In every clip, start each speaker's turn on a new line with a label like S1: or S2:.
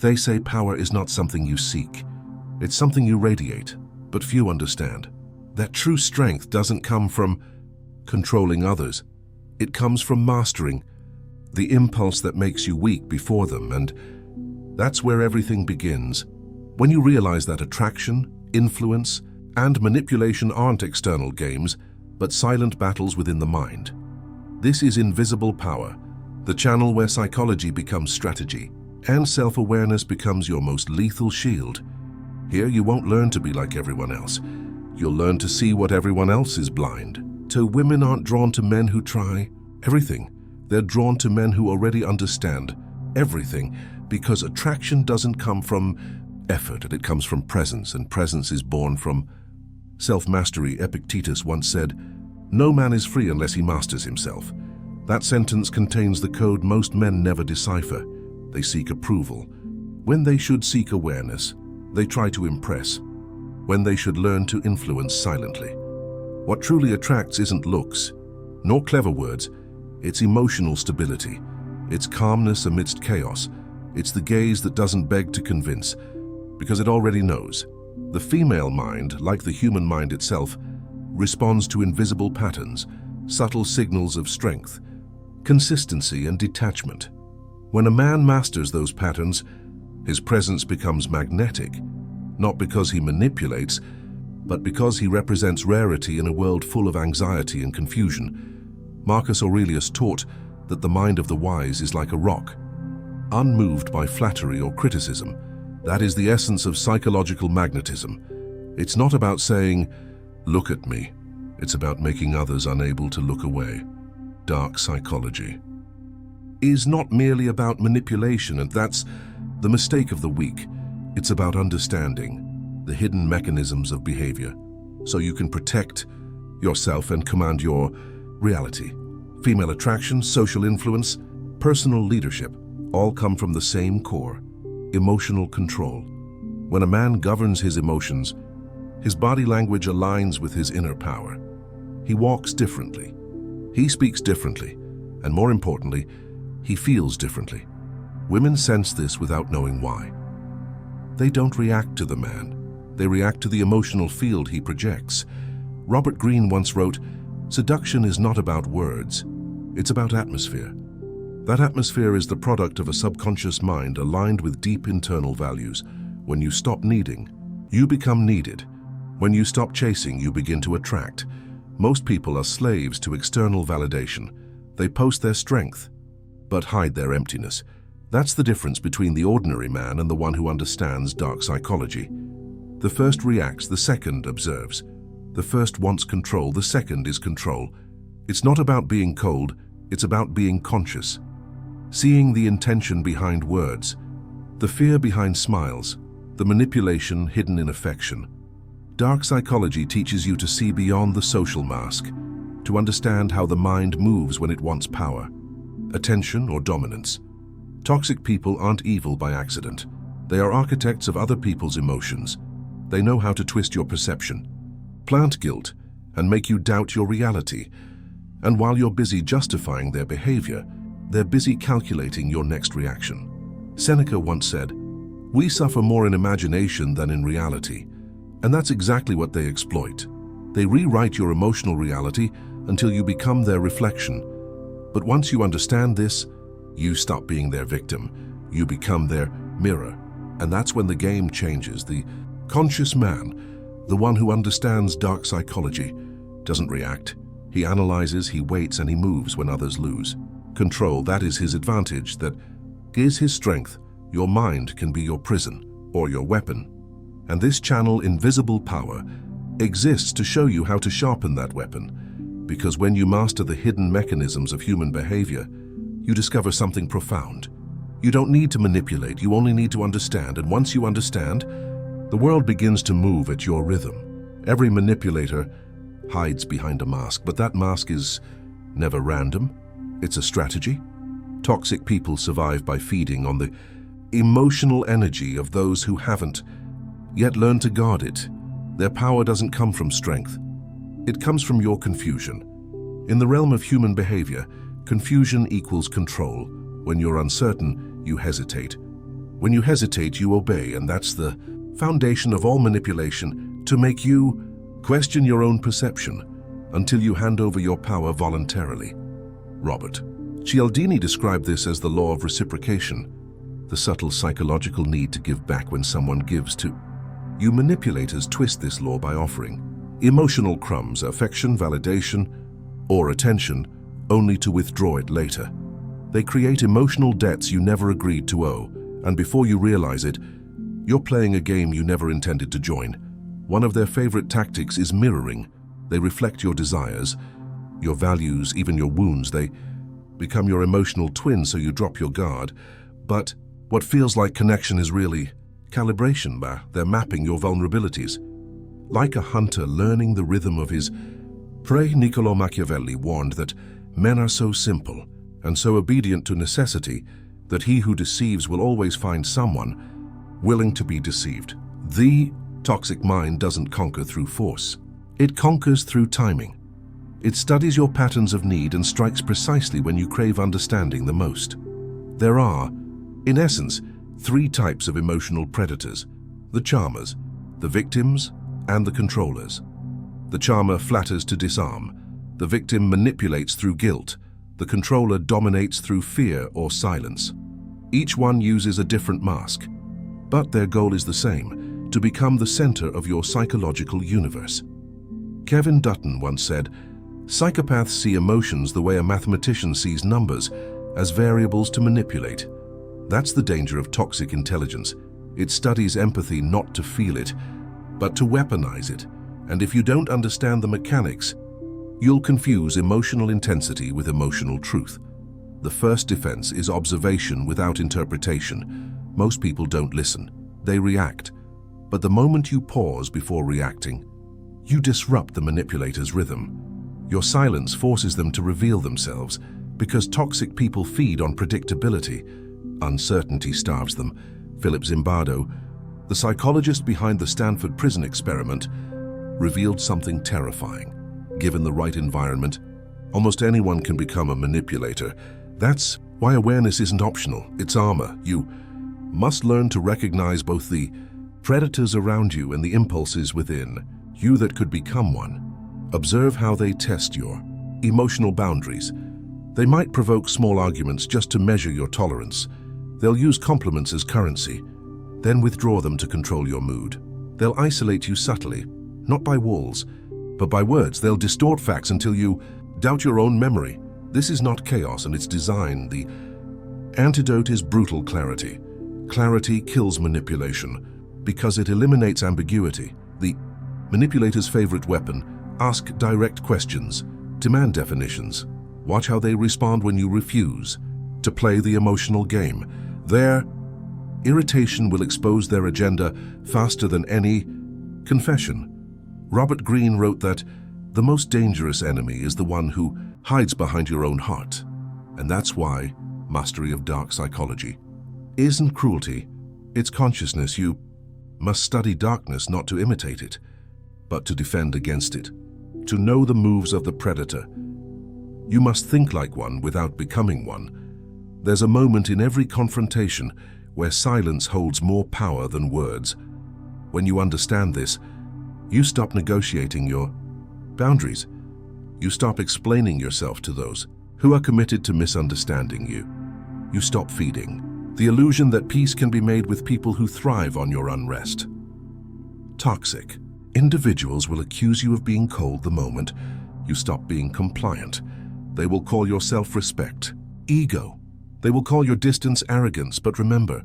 S1: They say power is not something you seek. It's something you radiate, but few understand. That true strength doesn't come from controlling others. It comes from mastering the impulse that makes you weak before them, and that's where everything begins. When you realize that attraction, influence, and manipulation aren't external games, but silent battles within the mind. This is invisible power, the channel where psychology becomes strategy, and self-awareness becomes your most lethal shield. Here you won't learn to be like everyone else. You'll learn to see what everyone else is blind to. Women aren't drawn to men who try everything. They're drawn to men who already understand everything, because attraction doesn't come from effort, it comes from presence, and presence is born from self-mastery. Epictetus once said, "No man is free unless he masters himself." That sentence contains the code most men never decipher. They seek approval when they should seek awareness. They try to impress when they should learn to influence silently. What truly attracts isn't looks, nor clever words. It's emotional stability. It's calmness amidst chaos. It's the gaze that doesn't beg to convince, because it already knows. The female mind, like the human mind itself, responds to invisible patterns, subtle signals of strength, consistency, and detachment. When a man masters those patterns, his presence becomes magnetic, not because he manipulates, but because he represents rarity in a world full of anxiety and confusion. Marcus Aurelius taught that the mind of the wise is like a rock, unmoved by flattery or criticism. That is the essence of psychological magnetism. It's not about saying, "Look at me." It's about making others unable to look away. Dark psychology is not merely about manipulation, and that's the mistake of the weak. It's about understanding the hidden mechanisms of behavior, so you can protect yourself and command your reality. Female attraction, social influence, personal leadership all come from the same core: emotional control. When a man governs his emotions, his body language aligns with his inner power. He walks differently, he speaks differently, and more importantly, he feels differently. Women sense this without knowing why. They don't react to the man, they react to the emotional field he projects. Robert Greene once wrote, "Seduction is not about words, it's about atmosphere." That atmosphere is the product of a subconscious mind aligned with deep internal values. When you stop needing, you become needed. When you stop chasing, you begin to attract. Most people are slaves to external validation. They post their strength, but hide their emptiness. That's the difference between the ordinary man and the one who understands dark psychology. The first reacts, the second observes. The first wants control, the second is control. It's not about being cold, it's about being conscious. Seeing the intention behind words, the fear behind smiles, the manipulation hidden in affection. Dark psychology teaches you to see beyond the social mask, to understand how the mind moves when it wants power, attention, or dominance. Toxic people aren't evil by accident. They are architects of other people's emotions. They know how to twist your perception, plant guilt, and make you doubt your reality. And while you're busy justifying their behavior, they're busy calculating your next reaction. Seneca once said, "We suffer more in imagination than in reality." And that's exactly what they exploit. They rewrite your emotional reality until you become their reflection. But once you understand this, you stop being their victim. You become their mirror. And that's when the game changes. The conscious man, the one who understands dark psychology, doesn't react. He analyzes, he waits, and he moves when others lose control. That is his advantage, that is his strength. Your mind can be your prison or your weapon. And this channel, invisible power, exists to show you how to sharpen that weapon. Because when you master the hidden mechanisms of human behavior, you discover something profound. You don't need to manipulate, you only need to understand. And once you understand, the world begins to move at your rhythm. Every manipulator hides behind a mask, but that mask is never random. It's a strategy. Toxic people survive by feeding on the emotional energy of those who haven't yet learned to guard it. Their power doesn't come from strength. It comes from your confusion. In the realm of human behavior, confusion equals control. When you're uncertain, you hesitate. When you hesitate, you obey, and that's the foundation of all manipulation, to make you question your own perception until you hand over your power voluntarily. Robert Cialdini described this as the law of reciprocation, the subtle psychological need to give back when someone gives to you. Manipulators twist this law by offering emotional crumbs, affection, validation, or attention, only to withdraw it later. They create emotional debts you never agreed to owe, and before you realize it, you're playing a game you never intended to join. One of their favorite tactics is mirroring. They reflect your desires, your values, even your wounds. They become your emotional twin, so you drop your guard. But what feels like connection is really calibration. They're mapping your vulnerabilities. Like a hunter learning the rhythm of his prey, Niccolò Machiavelli warned that men are so simple and so obedient to necessity that he who deceives will always find someone willing to be deceived. The toxic mind doesn't conquer through force. It conquers through timing. It studies your patterns of need and strikes precisely when you crave understanding the most. There are, in essence, three types of emotional predators: the charmers, the victims, and the controllers. The charmer flatters to disarm. The victim manipulates through guilt. The controller dominates through fear or silence. Each one uses a different mask, but their goal is the same: to become the center of your psychological universe. Kevin Dutton once said, "Psychopaths see emotions the way a mathematician sees numbers, as variables to manipulate." That's the danger of toxic intelligence. It studies empathy not to feel it, but to weaponize it. And if you don't understand the mechanics, you'll confuse emotional intensity with emotional truth. The first defense is observation without interpretation. Most people don't listen, they react. But the moment you pause before reacting, you disrupt the manipulator's rhythm. Your silence forces them to reveal themselves, because toxic people feed on predictability. Uncertainty starves them. Philip Zimbardo, the psychologist behind the Stanford prison experiment, revealed something terrifying. Given the right environment, almost anyone can become a manipulator. That's why awareness isn't optional, it's armor. You must learn to recognize both the predators around you and the impulses within you that could become one. Observe how they test your emotional boundaries. They might provoke small arguments just to measure your tolerance. They'll use compliments as currency, then withdraw them to control your mood. They'll isolate you subtly, not by walls, but by words. They'll distort facts until you doubt your own memory. This is not chaos, and it's design. The antidote is brutal clarity. Clarity kills manipulation because it eliminates ambiguity. The manipulator's favorite weapon: ask direct questions, demand definitions. Watch how they respond when you refuse to play the emotional game. Their irritation will expose their agenda faster than any confession. Robert Greene wrote that the most dangerous enemy is the one who hides behind your own heart. And that's why mastery of dark psychology isn't cruelty, it's consciousness. You must study darkness not to imitate it, but to defend against it. To know the moves of the predator, you must think like one without becoming one. There's a moment in every confrontation where silence holds more power than words. When you understand this, you stop negotiating your boundaries. You stop explaining yourself to those who are committed to misunderstanding you. You stop feeding the illusion that peace can be made with people who thrive on your unrest. Toxic individuals will accuse you of being cold the moment you stop being compliant. They will call your self-respect ego. They will call your distance arrogance. But remember,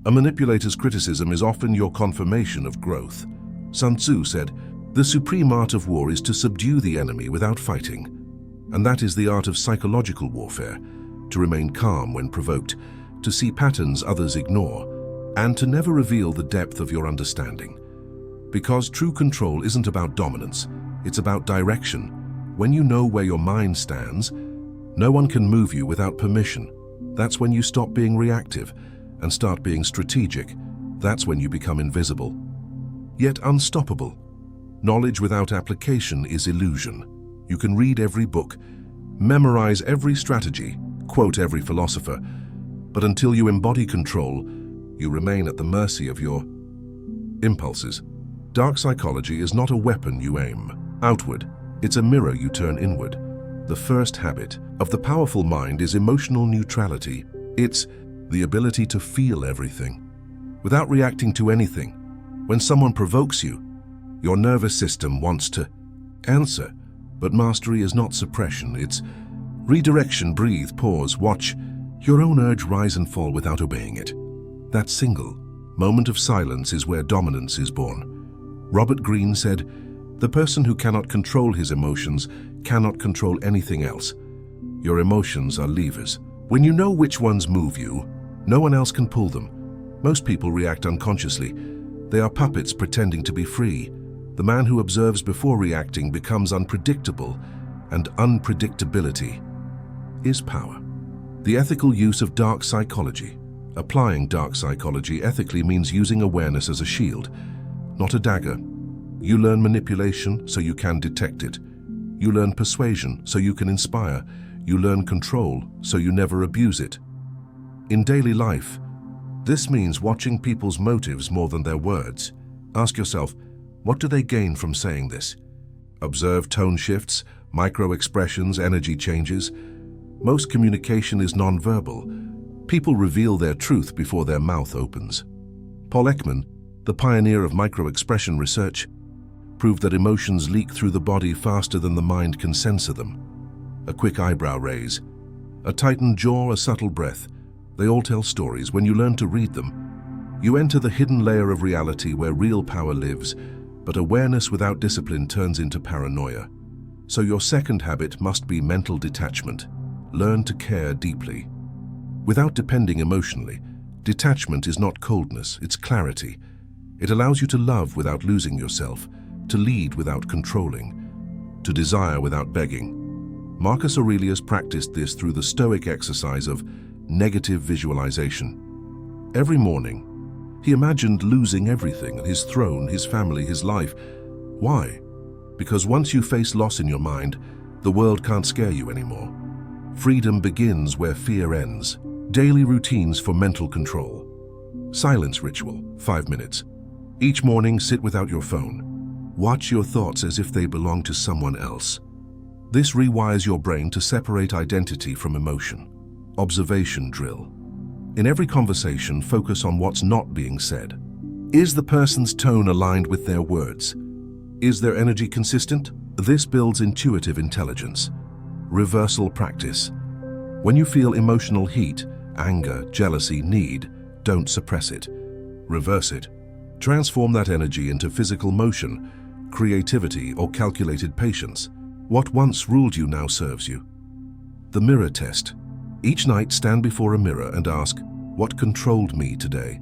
S1: a manipulator's criticism is often your confirmation of growth. Sun Tzu said, "The supreme art of war is to subdue the enemy without fighting." And that is the art of psychological warfare: to remain calm when provoked, to see patterns others ignore, and to never reveal the depth of your understanding. Because true control isn't about dominance, it's about direction. When you know where your mind stands, no one can move you without permission. That's when you stop being reactive and start being strategic. That's when you become invisible, yet unstoppable. Knowledge without application is illusion. You can read every book, memorize every strategy, quote every philosopher, but until you embody control, You remain at the mercy of your impulses. Dark psychology is not a weapon you aim outward. It's a mirror you turn inward. The first habit of the powerful mind is emotional neutrality. It's the ability to feel everything without reacting to anything. When someone provokes you, your nervous system wants to answer, but mastery is not suppression. It's redirection. Breathe, pause, watch your own urge rise and fall without obeying it. That single moment of silence is where dominance is born. Robert Greene said, "The person who cannot control his emotions cannot control anything else." Your emotions are levers. When you know which ones move you, no one else can pull them. Most people react unconsciously. They are puppets pretending to be free. The man who observes before reacting becomes unpredictable, and unpredictability is power. The ethical use of dark psychology. Applying dark psychology ethically means using awareness as a shield, not a dagger. You learn manipulation so you can detect it. You learn persuasion so you can inspire. You learn control so you never abuse it. In daily life, this means watching people's motives more than their words. Ask yourself, what do they gain from saying this? Observe tone shifts, micro-expressions, energy changes. Most communication is non-verbal. People reveal their truth before their mouth opens. Paul Ekman, the pioneer of micro-expression research, proved that emotions leak through the body faster than the mind can censor them. A quick eyebrow raise, a tightened jaw, a subtle breath. They all tell stories. When you learn to read them, you enter the hidden layer of reality where real power lives, but awareness without discipline turns into paranoia. So your second habit must be mental detachment. Learn to care deeply. Without depending emotionally, detachment is not coldness, it's clarity. It allows you to love without losing yourself, to lead without controlling, to desire without begging. Marcus Aurelius practiced this through the Stoic exercise of negative visualization. Every morning, he imagined losing everything, his throne, his family, his life. Why? Because once you face loss in your mind, the world can't scare you anymore. Freedom begins where fear ends. Daily routines for mental control. Silence ritual, 5 minutes. Each morning, sit without your phone. Watch your thoughts as if they belong to someone else. This rewires your brain to separate identity from emotion. Observation drill. In every conversation, focus on what's not being said. Is the person's tone aligned with their words? Is their energy consistent? This builds intuitive intelligence. Reversal practice. When you feel emotional heat, anger, jealousy, need, don't suppress it. Reverse it. Transform that energy into physical motion, creativity, or calculated patience. What once ruled you now serves you. The mirror test. Each night, stand before a mirror and ask, what controlled me today?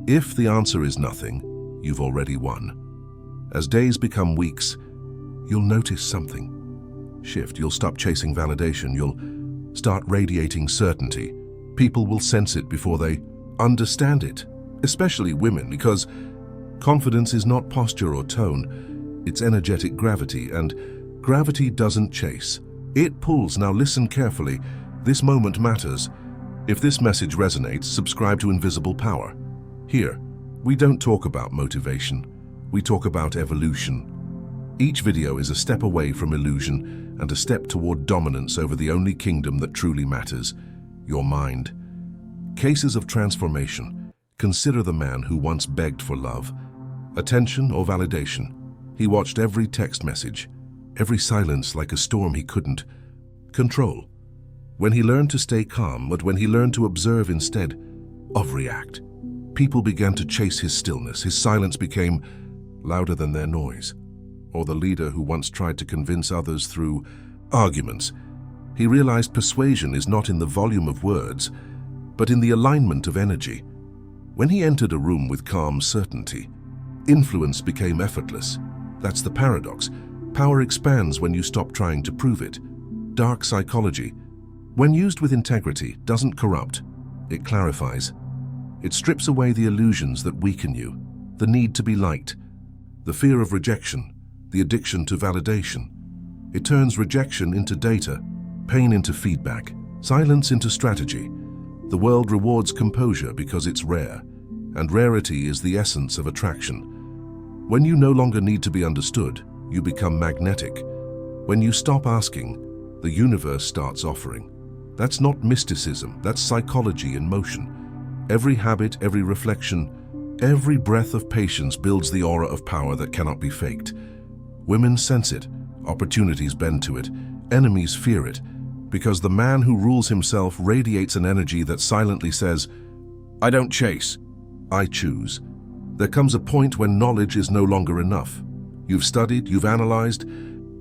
S1: If the answer is nothing, you've already won. As days become weeks, you'll notice something. Shift. You'll stop chasing validation. You'll start radiating certainty. People will sense it before they understand it, especially women, because confidence is not posture or tone, it's energetic gravity, and gravity doesn't chase. It pulls. Now listen carefully. This moment matters. If this message resonates, subscribe to Invisible Power. Here, we don't talk about motivation. We talk about evolution. Each video is a step away from illusion and a step toward dominance over the only kingdom that truly matters, your mind. Cases of transformation. Consider the man who once begged for love, attention or validation. He watched every text message, every silence like a storm he couldn't control. When he learned to stay calm, but when he learned to observe instead of react, people began to chase his stillness. His silence became louder than their noise. Or the leader who once tried to convince others through arguments. He realized persuasion is not in the volume of words, but in the alignment of energy. When he entered a room with calm certainty, influence became effortless. That's the paradox. Power expands when you stop trying to prove it. Dark psychology, when used with integrity, doesn't corrupt. It clarifies. It strips away the illusions that weaken you, the need to be liked, the fear of rejection, the addiction to validation. It turns rejection into data, pain into feedback, silence into strategy. The world rewards composure because it's rare. and rarity is the essence of attraction. When you no longer need to be understood, you become magnetic. When you stop asking, the universe starts offering. That's not mysticism, that's psychology in motion. Every habit, every reflection, every breath of patience builds the aura of power that cannot be faked. Women sense it, opportunities bend to it, enemies fear it, because the man who rules himself radiates an energy that silently says, "I don't chase, I choose." There comes a point when knowledge is no longer enough. You've studied, you've analyzed,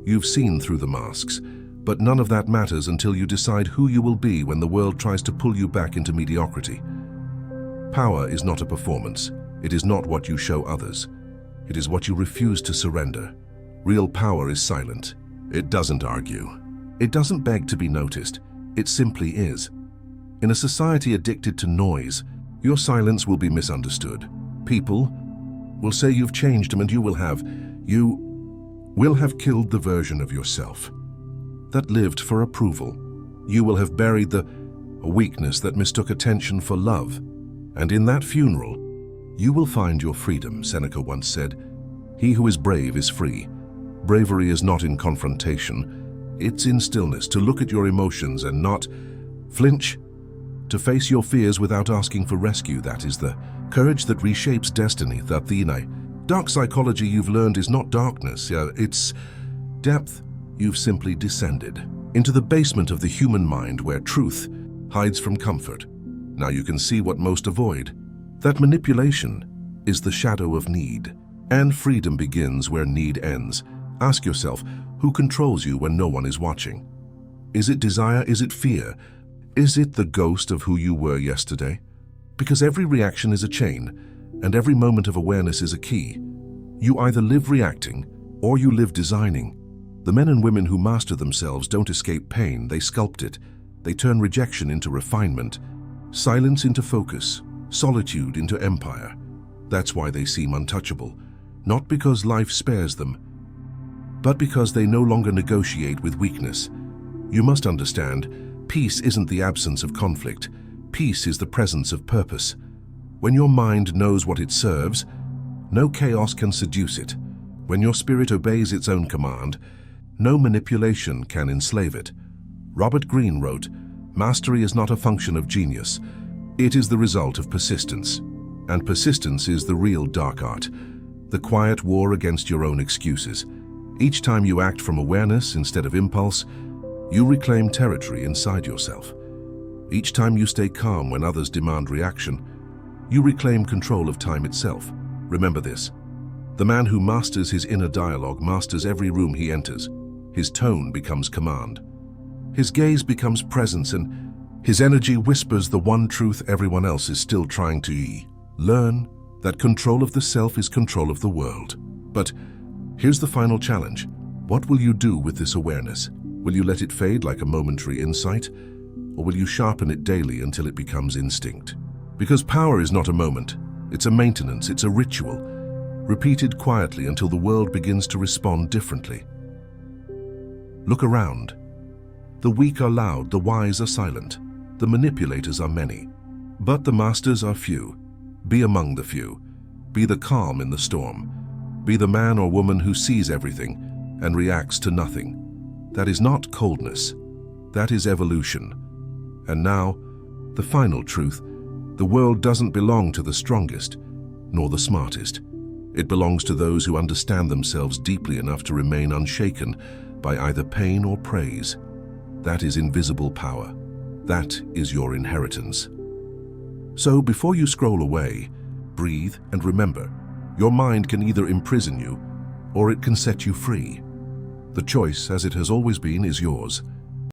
S1: you've seen through the masks, but none of that matters until you decide who you will be when the world tries to pull you back into mediocrity. Power is not a performance. It is not what you show others. It is what you refuse to surrender. Real power is silent. It doesn't argue. It doesn't beg to be noticed. It simply is. In a society addicted to noise, your silence will be misunderstood. People will say you've changed them, and you will have killed the version of yourself that lived for approval. You will have buried a weakness that mistook attention for love. And in that funeral, you will find your freedom, Seneca once said. He who is brave is free. Bravery is not in confrontation. It's in stillness, to look at your emotions and not flinch, to face your fears without asking for rescue. That is the courage that reshapes destiny. The Athena. Dark psychology you've learned is not darkness, it's depth. You've simply descended into the basement of the human mind where truth hides from comfort. Now you can see what most avoid. That manipulation is the shadow of need, and freedom begins where need ends. Ask yourself, who controls you when no one is watching? Is it desire? Is it fear? Is it the ghost of who you were yesterday? Because every reaction is a chain, and every moment of awareness is a key. You either live reacting, or you live designing. The men and women who master themselves don't escape pain, they sculpt it. They turn rejection into refinement, silence into focus, solitude into empire. That's why they seem untouchable. Not because life spares them, but because they no longer negotiate with weakness. You must understand, peace isn't the absence of conflict. Peace is the presence of purpose. When your mind knows what it serves, no chaos can seduce it. When your spirit obeys its own command, no manipulation can enslave it. Robert Greene wrote, "Mastery is not a function of genius. It is the result of persistence. And persistence is the real dark art, the quiet war against your own excuses. Each time you act from awareness instead of impulse, you reclaim territory inside yourself. Each time you stay calm when others demand reaction, you reclaim control of time itself. Remember this. The man who masters his inner dialogue masters every room he enters. His tone becomes command. His gaze becomes presence, and his energy whispers the one truth everyone else is still trying to learn, that control of the self is control of the world. But here's the final challenge. What will you do with this awareness? Will you let it fade like a momentary insight? Or will you sharpen it daily until it becomes instinct? Because power is not a moment. It's a maintenance, it's a ritual, repeated quietly until the world begins to respond differently. Look around. The weak are loud, the wise are silent. The manipulators are many, but the masters are few. Be among the few. Be the calm in the storm. Be the man or woman who sees everything and reacts to nothing. That is not coldness. That is evolution. And now, the final truth. The world doesn't belong to the strongest, nor the smartest. It belongs to those who understand themselves deeply enough to remain unshaken by either pain or praise. That is invisible power. That is your inheritance. So before you scroll away, breathe and remember, your mind can either imprison you or it can set you free. The choice, as it has always been, is yours.